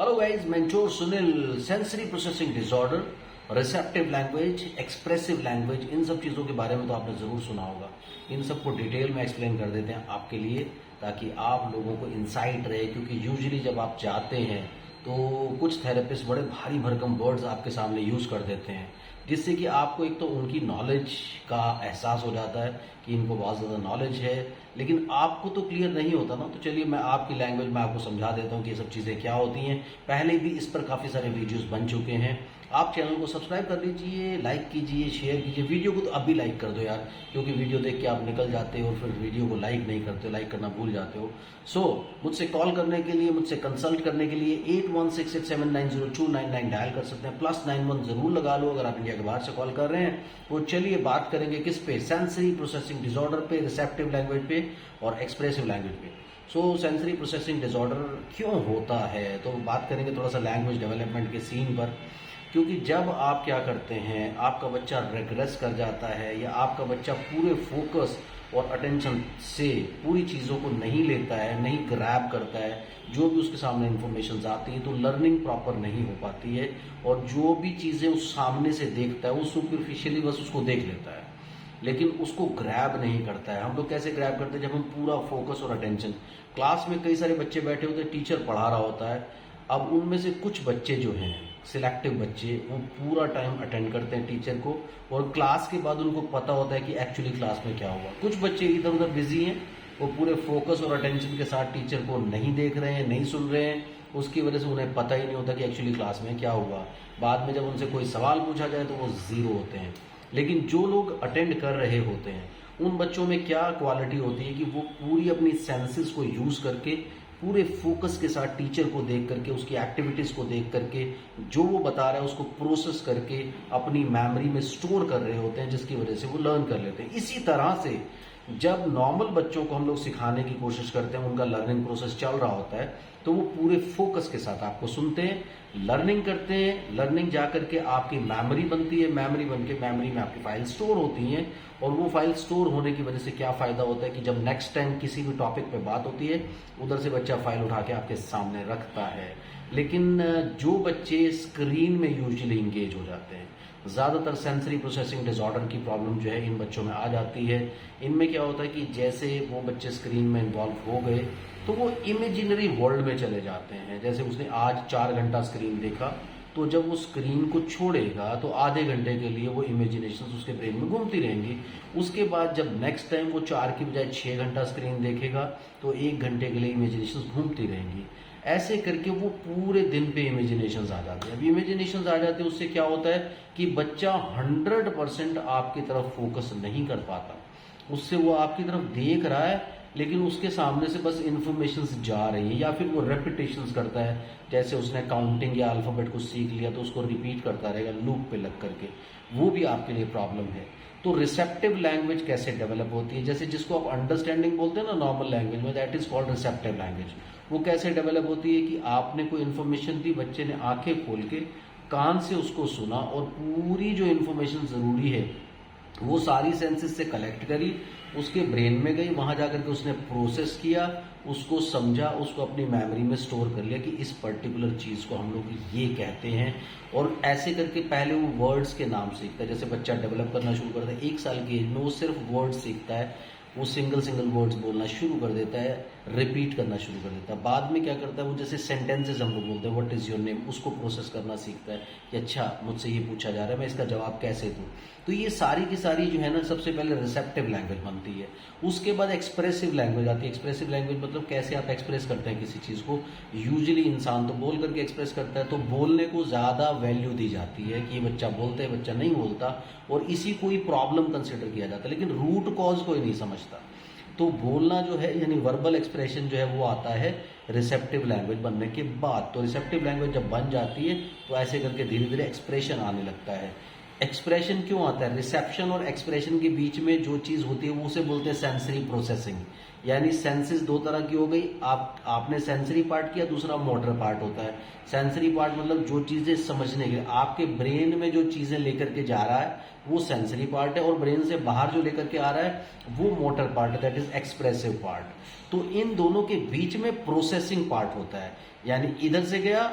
Hello guys, mentor Sunil. Sensory processing disorder, receptive language, expressive language, इन सब चीज़ों के बारे में तो आपने ज़रूर सुना होगा। इन सबको डिटेल में एक्सप्लेन कर देते हैं आपके लिए, ताकि आप लोगों को इंसाइट रहे। क्योंकि यूजुअली जब आप जाते हैं तो कुछ थेरेपिस्ट बड़े भारी भरकम वर्ड्स आपके सामने यूज़ कर देते हैं, जिससे कि आपको एक तो उनकी नॉलेज का एहसास हो जाता है कि इनको बहुत ज़्यादा नॉलेज है, लेकिन आपको तो क्लियर नहीं होता ना। तो चलिए मैं आपकी लैंग्वेज में आपको समझा देता हूँ कि ये सब चीज़ें क्या होती हैं। पहले भी इस पर काफ़ी सारे वीडियोस बन चुके हैं। आप चैनल को सब्सक्राइब कर लीजिए, लाइक कीजिए, शेयर कीजिए। वीडियो को तो अभी लाइक कर दो यार, क्योंकि वीडियो देख के आप निकल जाते हो और फिर वीडियो को लाइक नहीं करते हो, लाइक करना भूल जाते हो। मुझसे कॉल करने के लिए, मुझसे कंसल्ट करने के लिए 8166790299 डायल कर सकते हैं। +91 जरूर लगा लो अगर आप इंडिया के बाहर से कॉल कर रहे हैं। तो चलिए बात करेंगे किस पे, सेंसरी प्रोसेसिंग डिसऑर्डर पे, रिसेप्टिव लैंग्वेज पे और एक्सप्रेसिव लैंग्वेज पे। सेंसरी प्रोसेसिंग डिसऑर्डर क्यों होता है, तो बात करेंगे थोड़ा सा लैंग्वेज डेवलपमेंट के सीन पर। क्योंकि जब आप क्या करते हैं, आपका बच्चा रेग्रेस कर जाता है या आपका बच्चा पूरे फोकस और अटेंशन से पूरी चीज़ों को नहीं लेता है, नहीं ग्रैब करता है, जो भी उसके सामने इंफॉर्मेशन आती है, तो लर्निंग प्रॉपर नहीं हो पाती है। और जो भी चीज़ें उस सामने से देखता है वो सुपरफिशियली बस उसको देख लेता है, लेकिन उसको ग्रैब नहीं करता है। हम लोग कैसे ग्रैब करते हैं, जब हम पूरा फोकस और अटेंशन, क्लास में कई सारे बच्चे बैठे होते हैं, टीचर पढ़ा रहा होता है। अब उनमें से कुछ बच्चे जो हैं, सिलेक्टिव बच्चे, वो पूरा टाइम अटेंड करते हैं टीचर को, और क्लास के बाद उनको पता होता है कि एक्चुअली क्लास में क्या हुआ। कुछ बच्चे इधर उधर बिजी हैं, वो पूरे फोकस और अटेंशन के साथ टीचर को नहीं देख रहे हैं, नहीं सुन रहे हैं, उसकी वजह से उन्हें पता ही नहीं होता कि एक्चुअली क्लास में क्या हुआ। बाद में जब उनसे कोई सवाल पूछा जाए तो वो जीरो होते हैं। लेकिन जो लोग अटेंड कर रहे होते हैं, उन बच्चों में क्या क्वालिटी होती है कि वो पूरी अपनी सेंसेस को यूज करके, पूरे फोकस के साथ टीचर को देख करके, उसकी एक्टिविटीज को देख करके, जो वो बता रहा है उसको प्रोसेस करके अपनी मेमोरी में स्टोर कर रहे होते हैं, जिसकी वजह से वो लर्न कर लेते हैं। इसी तरह से जब नॉर्मल बच्चों को हम लोग सिखाने की कोशिश करते हैं, उनका लर्निंग प्रोसेस चल रहा होता है, तो वो पूरे फोकस के साथ आपको सुनते हैं, लर्निंग करते हैं। लर्निंग जाकर के आपकी मेमोरी बनती है, मेमोरी बन के मेमोरी में आपकी फाइल स्टोर होती हैं। और वो फाइल स्टोर होने की वजह से क्या फायदा होता है कि जब नेक्स्ट टाइम किसी भी टॉपिक पे बात होती है, उधर से बच्चा फाइल उठा के आपके सामने रखता है। लेकिन जो बच्चे स्क्रीन में यूजुअली इंगेज हो जाते हैं, ज़्यादातर सेंसरी प्रोसेसिंग डिसऑर्डर की प्रॉब्लम जो है इन बच्चों में आ जाती है। इनमें क्या होता है कि जैसे वो बच्चे स्क्रीन में इन्वॉल्व हो गए तो वो इमेजिनरी वर्ल्ड में चले जाते हैं। जैसे उसने आज 4 घंटा स्क्रीन देखा, तो जब वो स्क्रीन को छोड़ेगा तो आधे घंटे के लिए वो इमेजिनेशन उसके ब्रेन में घूमती रहेंगी। उसके बाद जब नेक्स्ट टाइम वो 4 की बजाय 6 घंटा स्क्रीन देखेगा तो 1 घंटे के लिए इमेजिनेशन घूमती रहेंगी। ऐसे करके वो पूरे दिन पे इमेजिनेशंस आ जाते हैं। अब इमेजिनेशंस आ जाते हैं, उससे क्या होता है कि बच्चा 100% आपकी तरफ फोकस नहीं कर पाता। उससे वो आपकी तरफ देख रहा है, लेकिन उसके सामने से बस इंफॉर्मेशन जा रही है, या फिर वो रेपिटेशंस करता है। जैसे उसने काउंटिंग या अल्फाबेट को सीख लिया तो उसको रिपीट करता रहेगा लूप पे लग करके, वो भी आपके लिए प्रॉब्लम है। तो रिसेप्टिव लैंग्वेज कैसे डेवलप होती है, जैसे जिसको आप अंडरस्टैंडिंग बोलते हैं ना नॉर्मल लैंग्वेज में, that is called receptive language. वो कैसे डेवलप होती है कि आपने कोई इन्फॉर्मेशन दी, बच्चे ने आंखें खोल के कान से उसको सुना, और पूरी जो इन्फॉर्मेशन जरूरी है वो सारी सेंसेस से कलेक्ट करी, उसके ब्रेन में गई, वहां जाकर के उसने प्रोसेस किया, उसको समझा, उसको अपनी मेमोरी में स्टोर कर लिया कि इस पर्टिकुलर चीज को हम लोग ये कहते हैं। और ऐसे करके पहले वो वर्ड्स के नाम सीखता है। जैसे बच्चा डेवलप करना शुरू करता है 1 साल की एज में, वो सिर्फ वर्ड सीखता है, वो सिंगल वर्ड्स बोलना शुरू कर देता है, रिपीट करना शुरू कर देता है। बाद में क्या करता है, वो जैसे सेंटेंसेस हम लोग बोलते हैं, व्हाट इज योर नेम, उसको प्रोसेस करना सीखता है कि अच्छा मुझसे ये पूछा जा रहा है, मैं इसका जवाब कैसे दूं। तो ये सारी की सारी जो है ना, सबसे पहले रिसेप्टिव लैंग्वेज बनती है। उसके बाद एक्सप्रेसिव लैंग्वेज आती है। एक्सप्रेसिव लैंग्वेज मतलब कैसे आप एक्सप्रेस करते हैं किसी चीज को। यूजुअली इंसान तो बोल करके एक्सप्रेस करता है, तो बोलने को ज्यादा वैल्यू दी जाती है कि ये बच्चा बोलता है, बच्चा नहीं बोलता, और इसी को ही प्रॉब्लम कंसिडर किया जाता है। लेकिन रूट कॉज कोई नहीं समझता। तो बोलना जो है, यानी वर्बल एक्सप्रेशन जो है, वो आता है रिसेप्टिव लैंग्वेज बनने के बाद। तो रिसेप्टिव लैंग्वेज जब बन जाती है तो ऐसे करके धीरे धीरे एक्सप्रेशन आने लगता है। एक्सप्रेशन क्यों आता है, रिसेप्शन और एक्सप्रेशन के बीच में जो चीज होती है वो उसे बोलते हैं सेंसरी प्रोसेसिंग। यानी सेंसेस 2 तरह की हो गई। आपने सेंसरी पार्ट किया, दूसरा मोटर पार्ट होता है। सेंसरी पार्ट मतलब जो चीजें समझने के लिए आपके ब्रेन में जो चीजें लेकर के जा रहा है वो सेंसरी पार्ट है, और ब्रेन से बाहर जो लेकर के आ रहा है वो मोटर पार्ट है, दैट इज एक्सप्रेसिव पार्ट। तो इन दोनों के बीच में प्रोसेसिंग पार्ट होता है। यानी इधर से गया,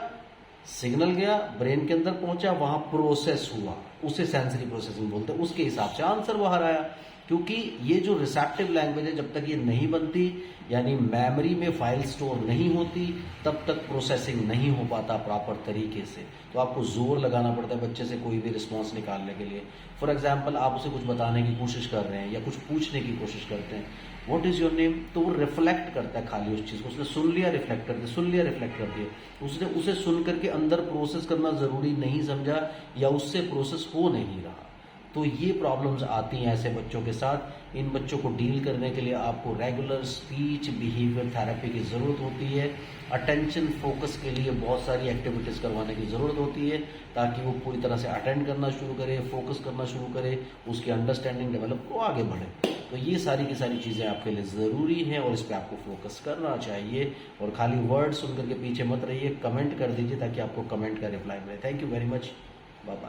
सिग्नल गया, ब्रेन के अंदर पहुंचा, वहां प्रोसेस हुआ, उसे सेंसरी प्रोसेसिंग बोलते हैं, उसके हिसाब से आंसर बाहर आया। क्योंकि ये जो रिसेप्टिव लैंग्वेज है, जब तक ये नहीं बनती, यानी मेमोरी में फाइल स्टोर नहीं होती, तब तक प्रोसेसिंग नहीं हो पाता प्रॉपर तरीके से। तो आपको जोर लगाना पड़ता है बच्चे से कोई भी रिस्पॉन्स निकालने के लिए। फॉर एग्जाम्पल, आप उसे कुछ बताने की कोशिश कर रहे हैं या कुछ पूछने की कोशिश करते हैं, व्हाट इज योर नेम, तो वो रिफ्लेक्ट करता है खाली उस चीज को, उसने सुन लिया रिफ्लेक्ट कर दिया, सुन लिया रिफ्लेक्ट कर दिया, उसने उसे सुन करके अंदर प्रोसेस करना जरूरी नहीं समझा या उससे प्रोसेस हो नहीं रहा। तो ये प्रॉब्लम्स आती हैं ऐसे बच्चों के साथ। इन बच्चों को डील करने के लिए आपको रेगुलर स्पीच बिहेवियर थेरेपी की ज़रूरत होती है। अटेंशन फोकस के लिए बहुत सारी एक्टिविटीज़ करवाने की ज़रूरत होती है, ताकि वो पूरी तरह से अटेंड करना शुरू करे, फोकस करना शुरू करे, उसकी अंडरस्टैंडिंग डेवलप हो, आगे बढ़े। तो ये सारी की सारी चीज़ें आपके लिए ज़रूरी हैं और इस पर आपको फोकस करना चाहिए। और खाली वर्ड सुन करके पीछे मत रहिए, कमेंट कर दीजिए ताकि आपको कमेंट का रिप्लाई मिले। Thank you very much, bye bye.